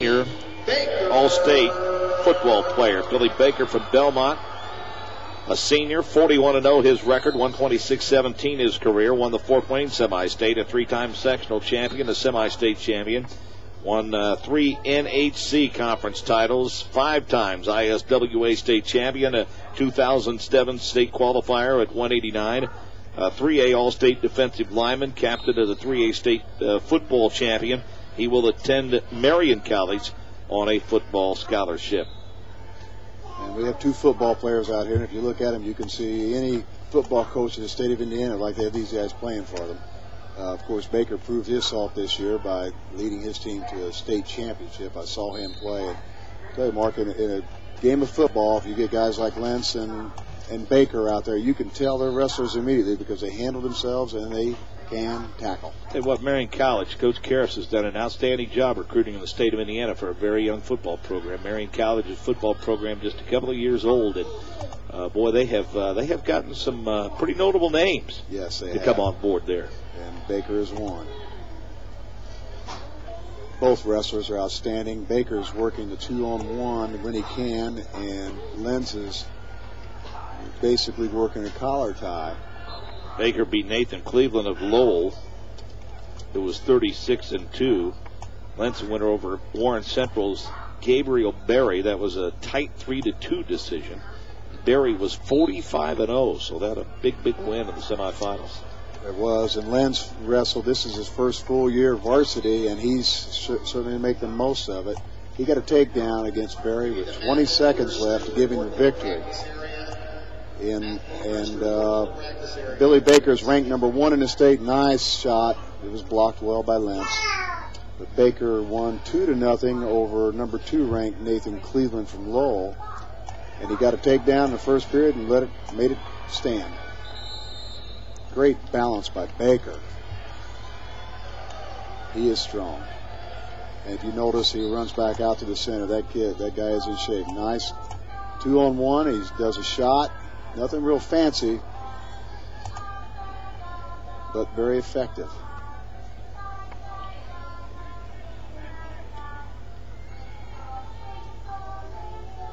Here, All-State football player. Billy Baker from Belmont, a senior, 41-0 his record, 126-17 his career, won the Fort Wayne semi-state, a three-time sectional champion, a semi-state champion, won 3 NHC conference titles, 5 times ISWA state champion, a 2007 state qualifier at 189, 3A All-State defensive lineman, captain of the 3A state football champion. He will attend Marion College on a football scholarship. And we have 2 football players out here, and if you look at them, you can see any football coach in the state of Indiana like they have these guys playing for them. Of course, Baker proved his salt this year by leading his team to a state championship. I saw him play. And I tell you, Mark, in a game of football, if you get guys like Lentz and Baker out there, you can tell they're wrestlers immediately because they handle themselves and they can tackle. Hey, what Marion College, Coach Karras has done an outstanding job recruiting in the state of Indiana for a very young football program. Marion College's football program just a couple of years old, and boy, they have gotten some pretty notable names. Yes, they to come on board there. And Baker is one. Both wrestlers are outstanding. Baker's working the 2-on-1 when he can, and Lentz is basically working a collar tie. Baker beat Nathan Cleveland of Lowell. It was 36-2. Lentz winner over Warren Central's Gabriel Berry. That was a tight 3-2 decision. Berry was 45-0, so that a big win in the semifinals. It was, and Lentz wrestled. This is his first full year varsity, and he's certainly making the most of it. He got a takedown against Berry with 20 seconds left to give him the victory. And Billy Baker's ranked number 1 in the state. Nice shot. It was blocked well by Lentz. But Baker won 2-0 over number 2 ranked Nathan Cleveland from Lowell. And he got a takedown in the first period and made it stand. Great balance by Baker. He is strong. And if you notice, he runs back out to the center. That guy is in shape. Nice 2-on-1. He does a shot. Nothing real fancy, but very effective.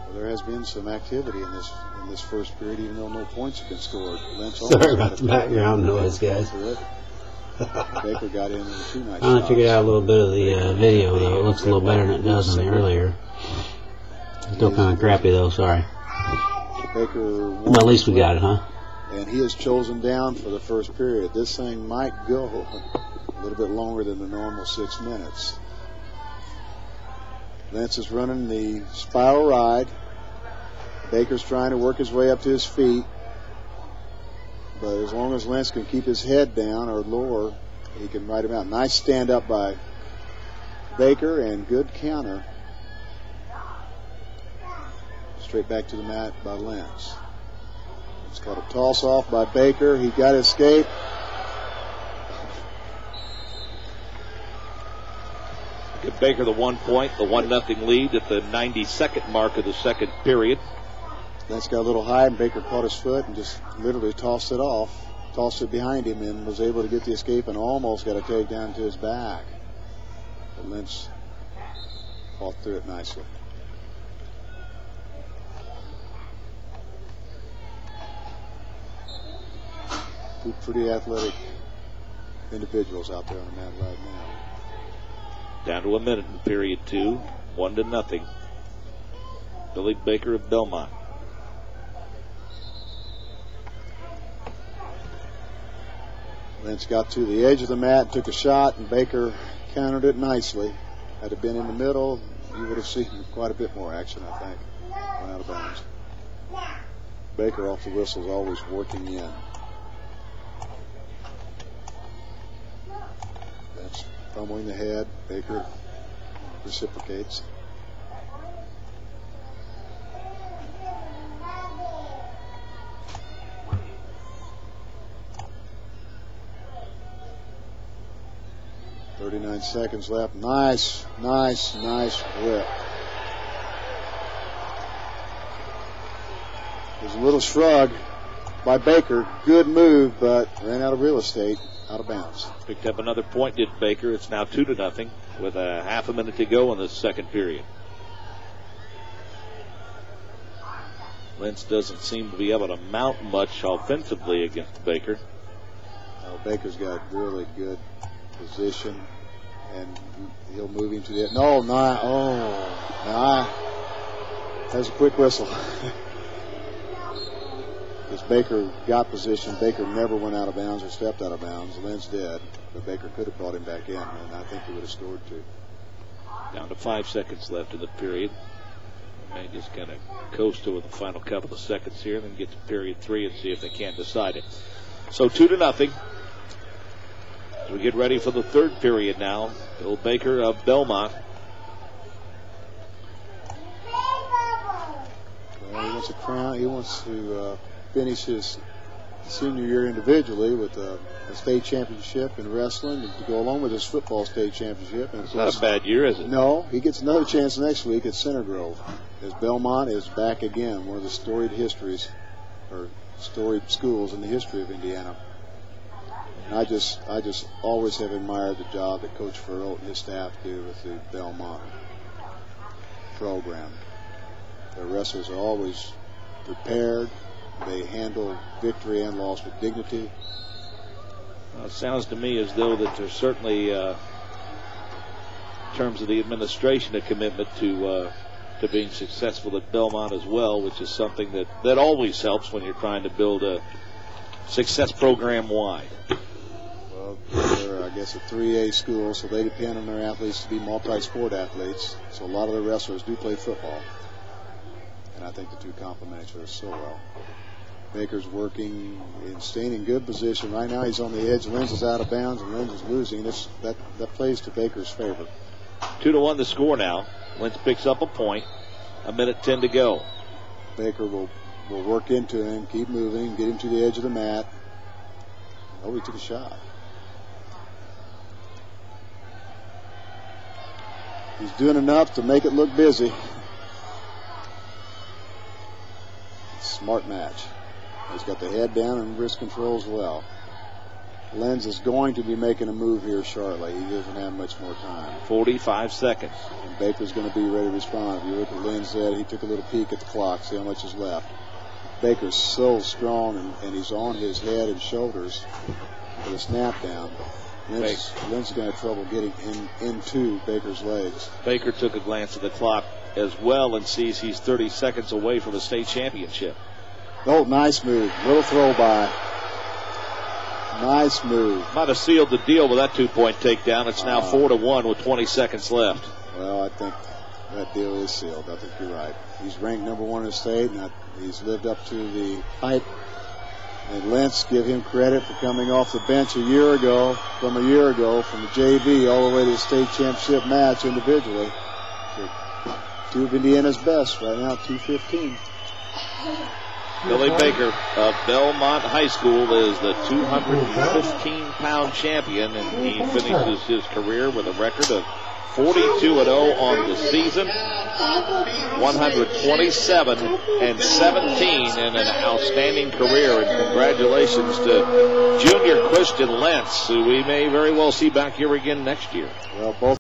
Well, there has been some activity in this first period, even though no points have been scored. Sorry about the background noise, guys. Baker got in with 2 nice shots. I figured out a little bit of the video, though. It looks a little better than it does in the earlier. Still kind of crappy, though. Sorry. Baker won. Well, at least we got it, huh? And he is chosen down for the first period. This thing might go a little bit longer than the normal 6 minutes. Lentz is running the spiral ride. Baker's trying to work his way up to his feet. But as long as Lentz can keep his head down or lower, he can ride him out. Nice stand up by Baker and good counter. Straight back to the mat by Lentz. It's got a toss off by Baker. He got escape. Give Baker the 1 point, the 1-0 lead at the 92nd mark of the second period. Lentz got a little high, and Baker caught his foot and just literally tossed it off, tossed it behind him, and was able to get the escape and almost got a takedown to his back. But Lentz fought through it nicely. Two pretty athletic individuals out there on the mat right now. Down to a minute in period 2, 1-0. Billy Baker of Belmont. Lentz got to the edge of the mat, took a shot, and Baker countered it nicely. Had it been in the middle, you would have seen quite a bit more action, I think. Went out of bounds. Baker off the whistle is always working in. That's fumbling the head. Baker reciprocates. .39 seconds left. Nice whip. There's a little shrug by Baker. Good move, but ran out of real estate. Out of bounds. Picked up another point, did Baker. It's now 2-0. with a half a minute to go in the second period. Lentz doesn't seem to be able to mount much offensively against Baker. Baker's got really good position, and he'll move him to the... No, not... Oh, nah. That's a quick whistle. Because Baker got position. Baker never went out of bounds or stepped out of bounds. Lentz did, but Baker could have brought him back in, and I think he would have scored too. Down to 5 seconds left in the period. May just kind of coast over the final couple of seconds here, then get to period 3 and see if they can't decide it. So 2-0. As we get ready for the third period now, Bill Baker of Belmont. Well, he wants a crown. He wants to finish his senior year individually with a state championship in wrestling to go along with his football state championship. And it's not a bad year, is it? No, he gets another chance next week at Center Grove, as Belmont is back again, one of the storied histories or storied schools in the history of Indiana. And I just always have admired the job that Coach Furrow and his staff do with the Belmont program. The wrestlers are always prepared. They handle victory and loss with dignity. Well, it sounds to me as though that there's certainly, in terms of the administration, a commitment to being successful at Belmont as well, which is something that always helps when you're trying to build a success program wide. Well, they're, I guess, a 3A school, so they depend on their athletes to be multi-sport athletes. So a lot of the wrestlers do play football. And I think the two complement each other so well. Baker's working and staying in good position. Right now he's on the edge. Lentz is out of bounds and Lentz is losing. That plays to Baker's favor. 2-1 the score now. Lentz picks up a point. 1:10 to go. Baker will work into him, keep moving, get him to the edge of the mat. Oh, he took a shot. He's doing enough to make it look busy. Smart match. He's got the head down and wrist control as well. Lentz is going to be making a move here shortly. He doesn't have much more time. 45 seconds. And Baker's going to be ready to respond. If you look at Lentz, he took a little peek at the clock, see how much is left. Baker's so strong, and he's on his head and shoulders with a snap down. Lentz is going to have trouble getting into Baker's legs. Baker took a glance at the clock as well and sees he's 30 seconds away from a state championship. Oh, nice move. Little throw by. Nice move. Might have sealed the deal with that 2-point takedown. It's now 4-1 with 20 seconds left. Well, I think that deal is sealed. I think you're right. He's ranked number 1 in the state, and he's lived up to the hype. And Lentz, give him credit for coming off the bench a year ago, from the JV all the way to the state championship match individually. Two of Indiana's best right now, 2:15. Billy Baker of Belmont High School is the 215-pound champion, and he finishes his career with a record of 42-0 on the season, 127-17 in an outstanding career. And congratulations to junior Christian Lentz, who we may very well see back here again next year. Well, both